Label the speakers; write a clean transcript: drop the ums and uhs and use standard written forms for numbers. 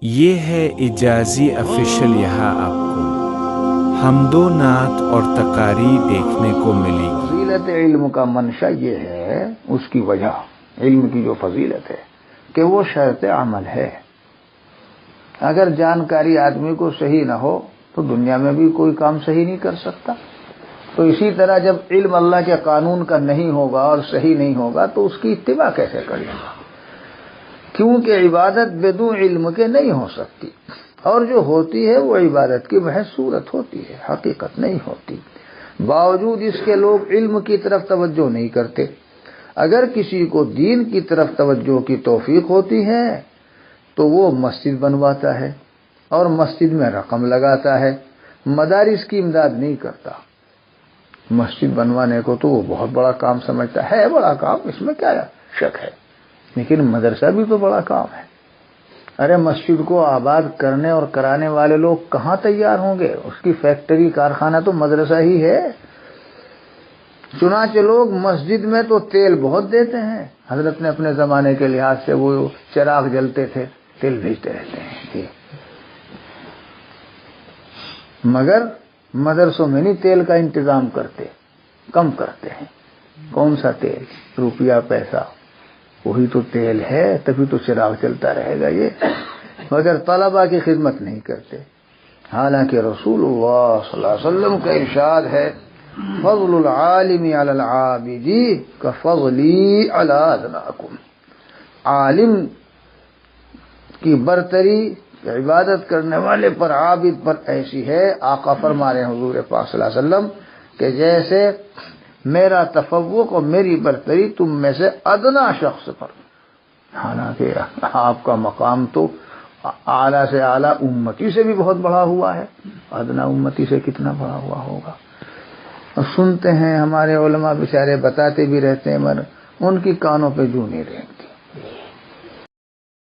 Speaker 1: یہ ہے اجازی افیشل، یہاں آپ کو حمد و نعت اور تقاری دیکھنے کو ملے گی۔
Speaker 2: فضیلت علم کا منشا یہ ہے، اس کی وجہ علم کی جو فضیلت ہے کہ وہ شرط عمل ہے۔ اگر جانکاری آدمی کو صحیح نہ ہو تو دنیا میں بھی کوئی کام صحیح نہیں کر سکتا۔ تو اسی طرح جب علم اللہ کے قانون کا نہیں ہوگا اور صحیح نہیں ہوگا تو اس کی اتباع کیسے کرے گا؟ کیونکہ عبادت بدون علم کے نہیں ہو سکتی، اور جو ہوتی ہے وہ عبادت کی محض صورت ہوتی ہے، حقیقت نہیں ہوتی۔ باوجود اس کے لوگ علم کی طرف توجہ نہیں کرتے۔ اگر کسی کو دین کی طرف توجہ کی توفیق ہوتی ہے تو وہ مسجد بنواتا ہے اور مسجد میں رقم لگاتا ہے، مدارس کی امداد نہیں کرتا۔ مسجد بنوانے کو تو وہ بہت بڑا کام سمجھتا ہے، بڑا کام، اس میں کیا شک ہے، لیکن مدرسہ بھی تو بڑا کام ہے۔ ارے مسجد کو آباد کرنے اور کرانے والے لوگ کہاں تیار ہوں گے؟ اس کی فیکٹری کارخانہ تو مدرسہ ہی ہے۔ چنانچہ لوگ مسجد میں تو تیل بہت دیتے ہیں، حضرت نے اپنے زمانے کے لحاظ سے وہ چراغ جلتے تھے، تیل بھیجتے رہتے ہیں، مگر مدرسوں میں نہیں تیل کا انتظام کرتے، کم کرتے ہیں۔ کون سا تیل؟ روپیہ پیسہ، وہی تو تیل ہے، تبھی تو چراغ چلتا رہے گا یہ، مگر طلباء کی خدمت نہیں کرتے۔ حالانکہ رسول اللہ صلی اللہ علیہ وسلم کا ارشاد ہے، فضل العالم علی العابد کفضلی علی ادناکم۔ عالم کی برتری عبادت کرنے والے پر، عابد پر ایسی ہے، آقا فرما رہے ہیں حضور پاک صلی اللہ علیہ وسلم کہ جیسے میرا تفوق اور میری برتری تم میں سے ادنا شخص پر۔ حالانکہ آپ کا مقام تو اعلیٰ سے اعلیٰ امتی سے بھی بہت بڑا ہوا ہے، ادنا امتی سے کتنا بڑا ہوا ہوگا۔ اور سنتے ہیں ہمارے علماء بیچارے بتاتے بھی رہتے ہیں، مگر ان کی کانوں پہ جوں نہیں رہتے۔